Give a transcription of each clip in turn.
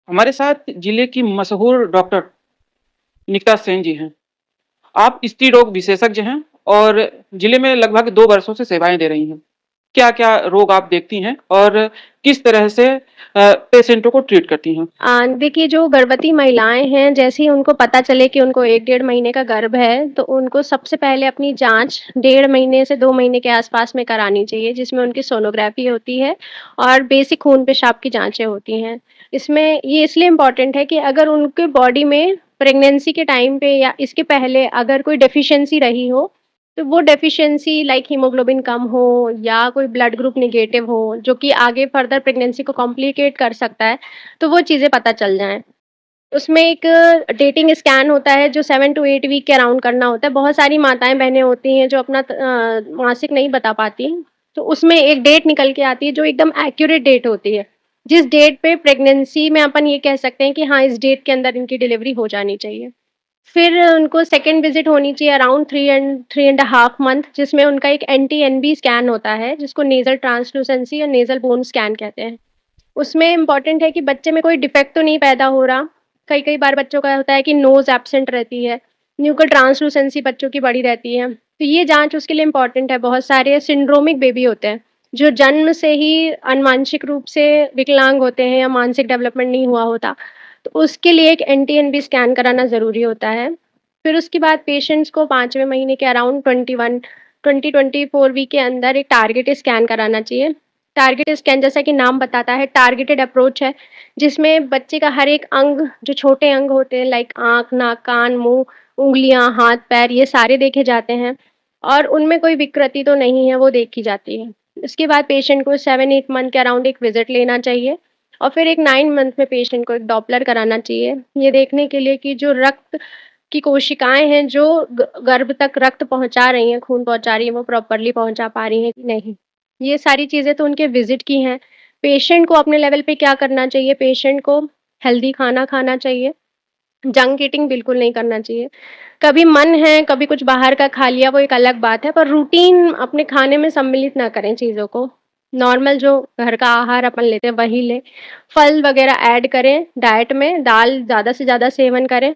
हमारे साथ जिले की मशहूर डॉक्टर निकिता सेन जी हैं। आप स्त्री रोग विशेषज्ञ हैं और जिले में लगभग 2 वर्षों से सेवाएँ दे रही हैं। क्या-क्या रोग आप देखती हैं और किस तरह से पेशेंटों को ट्रीट करती हैं? देखिए जो गर्भवती महिलाएँ हैं, जैसे ही उनको पता चले कि उनको 1 डेढ़ महीने का गर्भ है, तो उनको सबसे पहले अपनी जाँच डेढ़ महीने से 2 महीने के आस-पास में करानी चाहिए, जिसमें उनकी सोनोग्राफ़ी होती है और बेसिक खून-पेशाब की जाँचें होती हैं। इसमें ये इसलिए इम्पोर्टेंट है कि अगर उनके बॉडी में प्रेगनेंसी के टाइम पे या इसके पहले अगर कोई डेफ़िशिएंसी रही हो, तो वो डेफ़िशिएंसी लाइक हीमोग्लोबिन कम हो या कोई ब्लड ग्रुप नेगेटिव हो, जो कि आगे फर्दर प्रेगनेंसी को कॉम्प्लिकेट कर सकता है, तो वो चीज़ें पता चल जाएँ। उसमें एक डेटिंग स्कैन होता है जो 7 टू 8 वीक के अराउंड करना होता है। बहुत सारी माताएँ-बहनें होती हैं जो अपना मासिक नहीं बता पाती, तो उसमें एक डेट निकल के आती है जो एकदम एक्यूरेट डेट होती है। जिस डेट पे प्रेगनेंसी में अपन ये कह सकते हैं कि हाँ, इस डेट के अंदर इनकी डिलीवरी हो जानी चाहिए। फिर उनको सेकंड विज़िट होनी चाहिए अराउंड 3 एंड हाफ मंथ जिसमें उनका एक एनटी-एनबी स्कैन होता है, जिसको नेज़ल ट्रांसल्यूसेंसी और नेज़ल बोन स्कैन कहते हैं। उसमें इम्पोर्टेंट है कि बच्चे में कोई डिफेक्ट तो नहीं पैदा हो रहा। कई-कई बार बच्चों का होता है कि नोज़ एब्सेंट रहती है, न्यूकल ट्रांसलूसेंसी बच्चों की बढ़ी रहती है। तो ये जाँच उसके लिए इम्पोर्टेंट है। बहुत सारे सिंड्रोमिक बेबी होते हैं, जो जन्म से ही आनुवांशिक रूप से विकलांग होते हैं या मानसिक डेवलपमेंट नहीं हुआ होता। तो उसके लिए एक एनटी-एनबी स्कैन कराना ज़रूरी होता है। फिर उसके बाद पेशेंट्स को 5वें महीने के अराउंड 20-24 वीक के अंदर एक टारगेट स्कैन कराना चाहिए। टारगेट स्कैन जैसा कि नाम बताता है टारगेटेड अप्रोच है, जिसमें बच्चे का हर एक अंग जो छोटे अंग होते हैं लाइक आँख, नाक, कान, मुँह, उँगलियाँ, हाथ, पैर ये सारे देखे जाते हैं और उनमें कोई विकृति तो नहीं है वो देखी जाती है। उसके बाद पेशेंट को 7-8 मंथ के अराउंड एक विज़िट लेना चाहिए और फिर एक 9 मंथ में पेशेंट को एक डॉपलर कराना चाहिए। ये देखने के लिए कि जो रक्त की कोशिकाएँ हैं जो गर्भ तक रक्त पहुँचा रही हैं, खून पहुँचा रही हैं, वो प्रॉपरली पहुँचा पा रही हैं कि नहीं। ये सारी चीज़ें तो उनके विज़िट की हैं। पेशेंट को अपने लेवल पे क्या करना चाहिए, पेशेंट को हेल्दी खाना खाना चाहिए, जंक ईटिंग बिल्कुल नहीं करना चाहिए। कभी मन है, कभी कुछ बाहर का खा लिया वो एक अलग बात है, पर रूटीन अपने खाने में सम्मिलित ना करें चीज़ों को। नॉर्मल जो घर का आहार अपन लेते हैं वही लें। फल वगैरह ऐड करें डाइट में, दाल ज़्यादा से ज़्यादा सेवन करें।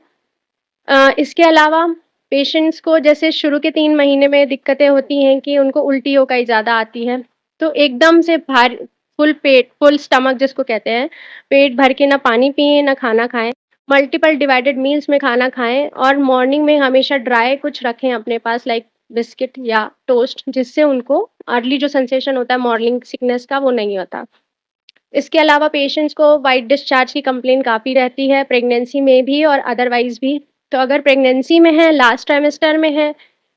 इसके अलावा पेशेंट्स को जैसे शुरू के 3 महीने में दिक्कतें होती हैं कि उनको उल्टियों का ही ज़्यादा आती है, तो एकदम से फुल पेट, फुल स्टमक जिसको कहते हैं, पेट भर के ना पानी पिएँ, ना खाना खाएँ। मल्टीपल डिवाइडेड मील्स में खाना खाएँ और मॉर्निंग में हमेशा ड्राई कुछ रखें अपने पास लाइक बिस्किट या टोस्ट, जिससे उनको अर्ली जो सेंसेशन होता है मॉर्निंग सिकनेस का वो नहीं होता। इसके अलावा पेशेंट्स को व्हाइट डिस्चार्ज की कंप्लेंट काफ़ी रहती है, प्रेगनेंसी में भी और अदरवाइज़ भी। तो अगर प्रेगनेंसी में है, लास्ट ट्राइमेस्टर में है,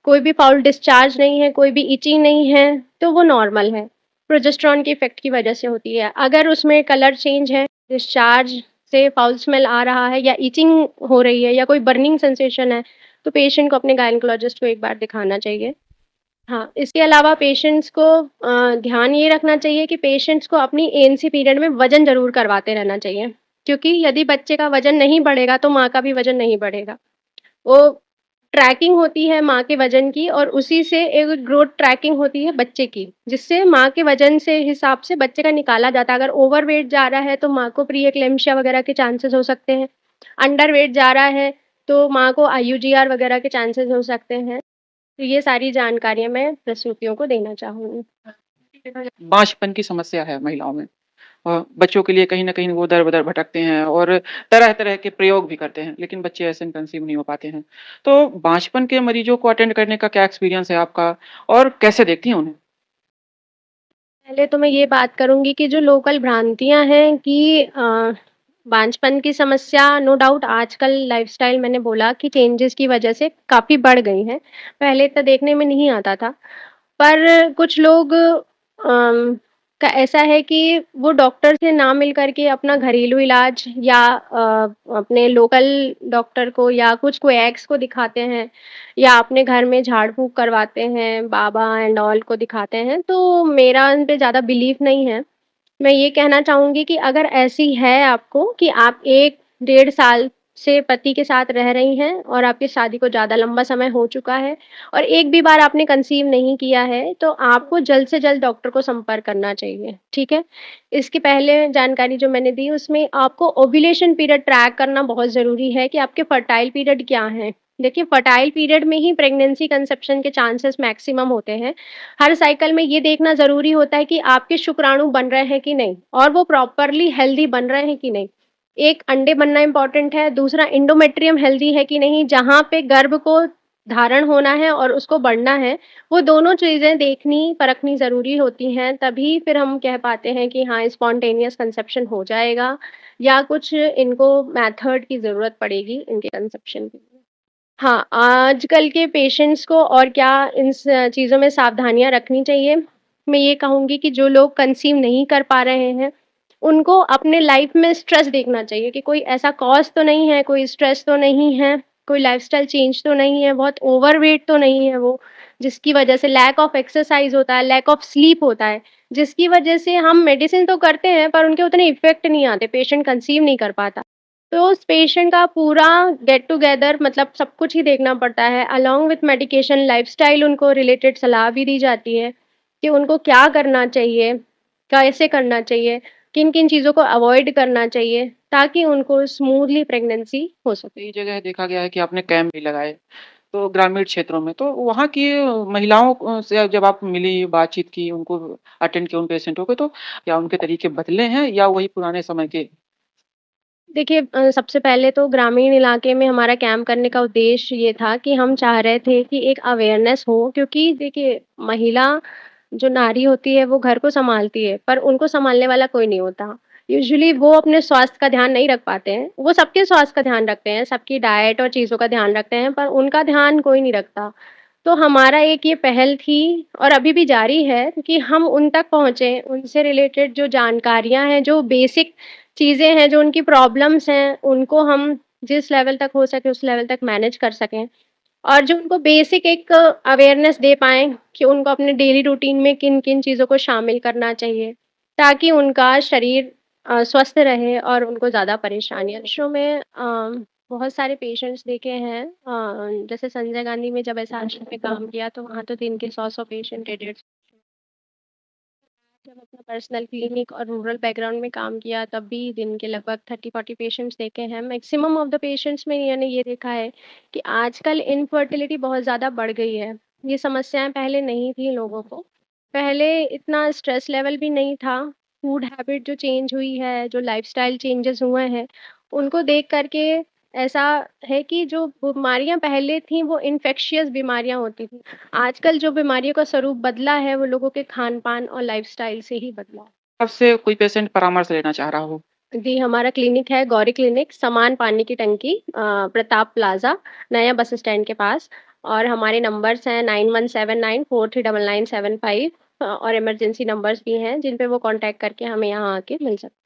कोई भी फाउल डिस्चार्ज नहीं है, कोई भी इचिंग नहीं है, तो वो नॉर्मल है। प्रोजेस्टेरॉन के इफ़ेक्ट की वजह से होती है। अगर उसमें कलर चेंज है, डिस्चार्ज से फाउल स्मेल आ रहा है या इचिंग हो रही है या कोई बर्निंग सेंसेशन है, तो पेशेंट को अपने गायनेकोलॉजिस्ट को एक बार दिखाना चाहिए। हाँ, इसके अलावा पेशेंट्स को ध्यान ये रखना चाहिए कि पेशेंट्स को अपनी एएनसी पीरियड में वज़न ज़रूर करवाते रहना चाहिए, क्योंकि यदि बच्चे का वज़न नहीं बढ़ेगा, तो माँ का भी वज़न नहीं बढ़ेगा। वो ट्रैकिंग होती है माँ के वज़न की और उसी से एक ग्रोथ ट्रैकिंग होती है बच्चे की, जिससे माँ के वज़न से हिसाब से बच्चे का निकाला जाता है। अगर ओवरवेट जा रहा है, तो माँ को प्री एक्लेम्पशिया वगैरह के चांसेस हो सकते हैं। अंडरवेट जा रहा है, तो माँ को आईयूजीआर वगैरह के चांसेस हो सकते हैं। तो ये सारी जानकारियाँ मैं प्रसूतियों को देना चाहूँगी। बाँझपन की समस्या है महिलाओं में। बच्चों के लिए कहीं न कहीं वो दर-बदर भटकते हैं और तरह-तरह के प्रयोग भी करते हैं, लेकिन बच्चे ऐसे कंसीव नहीं हो पाते हैं। तो बाँझपन के मरीजों को अटेंड करने का क्या एक्सपीरियंस है आपका और कैसे देखती हैं उन्हें? पहले तो मैं ये बात करूँगी कि जो लोकल भ्रांतियाँ हैं कि बांझपन की समस्या नो डाउट आजकल लाइफ़स्टाइल मैंने बोला कि चेंजेज़ की वज़ह से काफ़ी बढ़ गई हैं। पहले इतना देखने में नहीं आता था। पर कुछ लोग का ऐसा है कि वो डॉक्टर से ना मिल कर के अपना घरेलू इलाज या अपने लोकल डॉक्टर को या कुछ कोई एक्स को दिखाते हैं या अपने घर में झाड़-फूँक करवाते हैं, बाबा एंड ऑल को दिखाते हैं, तो मेरा इन पे ज़्यादा बिलीव नहीं है। मैं ये कहना चाहूँगी कि अगर ऐसी है आपको कि आप 1 डेढ़ साल से पति के साथ रह रही हैं और आपकी शादी को ज़्यादा लंबा समय हो चुका है और एक भी बार आपने कंसीव नहीं किया है, तो आपको जल्द से जल्द डॉक्टर को संपर्क करना चाहिए, ठीक है? इसके पहले जानकारी जो मैंने दी उसमें आपको ओव्यूलेशन पीरियड ट्रैक करना बहुत ज़रूरी है कि आपके फर्टाइल पीरियड क्या हैं। देखिए फर्टाइल पीरियड में ही प्रेगनेंसी कंसेप्शन के चांसेस मैक्सिमम होते हैं। हर साइकिल में ये देखना ज़रूरी होता है कि आपके शुक्राणु बन रहे हैं कि नहीं और वो प्रॉपरली हेल्दी बन रहे हैं कि नहीं। एक अंडे बनना इम्पोर्टेंट है, दूसरा एंडोमेट्रियम हेल्दी है कि नहीं, जहाँ पे गर्भ को धारण होना है और उसको बढ़ना है, वो दोनों चीज़ें देखनी, परखनी ज़रूरी होती हैं, तभी फिर हम कह पाते हैं कि हाँ, स्पॉन्टेनियस कंसेप्शन हो जाएगा या कुछ इनको मेथड की ज़रूरत पड़ेगी इनके कंसेप्शन के लिए। हाँ, आजकल के पेशेंट्स को और क्या इन चीज़ों में सावधानियाँ रखनी चाहिए? मैं ये कहूँगी कि जो लोग कंसीव नहीं कर पा रहे हैं, उनको अपने लाइफ में स्ट्रेस देखना चाहिए कि कोई ऐसा कॉज़ तो नहीं है, कोई स्ट्रेस तो नहीं है, कोई लाइफ़स्टाइल चेंज तो नहीं है, बहुत ओवरवेट तो नहीं है वो, जिसकी वजह से लैक ऑफ एक्सरसाइज़ होता है, लैक ऑफ स्लीप होता है, जिसकी वजह से हम मेडिसिन तो करते हैं पर उनके उतने इफ़ेक्ट नहीं आते, पेशेंट कंसीव नहीं कर पाता। तो उस पेशेंट का पूरा गेट टुगेदर मतलब सब कुछ ही देखना पड़ता है, अलोंग विथ मेडिकेशन, लाइफ़स्टाइल उनको रिलेटेड सलाह भी दी जाती है कि उनको क्या करना चाहिए, कैसे करना चाहिए, किन-किन चीज़ों को अवॉइड करना चाहिए, ताकि उनको स्मूथली प्रेगनेंसी हो सके। कई जगह देखा गया है कि आपने कैंप भी लगाए, तो ग्रामीण क्षेत्रों में, तो वहाँ की महिलाओं से जब आप मिली, बातचीत की, उनको अटेंड किया उन पेशेंटों को, तो क्या उनके तरीके बदले हैं या वही पुराने समय के? देखिए सबसे पहले तो ग्रामीण इलाके में हमारा कैंप करने का उद्देश्य ये था कि हम चाह रहे थे कि एक अवेयरनेस हो क्योंकि देखिए महिला जो नारी होती है वो घर को सँभालती है, पर उनको सँभालने वाला कोई नहीं होता। यूजुअली वो अपने स्वास्थ्य का ध्यान नहीं रख पाते हैं। वो सबके स्वास्थ्य का ध्यान रखते हैं, सबकी डाइट और चीज़ों का ध्यान रखते हैं, पर उनका ध्यान कोई नहीं रखता। तो हमारा एक ये पहल थी और अभी भी जारी है कि हम उन तक पहुँचे, उनसे रिलेटेड जो जानकारियाँ हैं, जो बेसिक चीज़ें हैं, जो उनकी प्रॉब्लम्स हैं, उनको हम जिस लेवल तक हो सके उस लेवल तक मैनेज कर सकें और जो उनको बेसिक एक अवेयरनेस दे पाएँ कि उनको अपने डेली रूटीन में किन-किन चीज़ों को शामिल करना चाहिए, ताकि उनका शरीर स्वस्थ रहे और उनको ज़्यादा परेशानियाँ शो में बहुत सारे पेशेंट्स देखे हैं जैसे संजय गांधी में जब ऐसा आश्रम में काम किया तो वहाँ तो दिन के 100-100 पेशेंट 150 जब अपना पर्सनल क्लिनिक और रूरल बैकग्राउंड में काम किया तब भी दिन के लगभग 30-40 पेशेंट्स देखे हैं। मैक्सिमम ऑफ द पेशेंट्स में मैंने ये देखा है कि आजकल इनफर्टिलिटी बहुत ज़्यादा बढ़ गई है। ये समस्याएँ पहले नहीं थी लोगों को। पहले इतना स्ट्रेस लेवल भी नहीं था। फूड हैबिट जो चेंज हुई है, जो लाइफ़स्टाइल चेंजेज़ हुए हैं, उनको देख कर के ऐसा है कि जो बीमारियाँ पहले थीं वो इन्फेक्शियस बीमारियाँ होती थीं। आजकल जो बीमारियों का स्वरूप बदला है, वो लोगों के खान-पान और लाइफ़स्टाइल से ही बदला है। आपसे कोई पेशेंट परामर्श लेना चाह रहा हो? जी, हमारा क्लिनिक है गौरी क्लिनिक, समान पानी की टंकी प्रताप प्लाज़ा, नया बस स्टैंड के पास और हमारे नंबर्स हैं 9179439975 और इमरजेंसी नंबर्स भी हैं, जिन पे वो कॉन्टैक्ट करके हमें यहाँ आके मिल सकते हैं।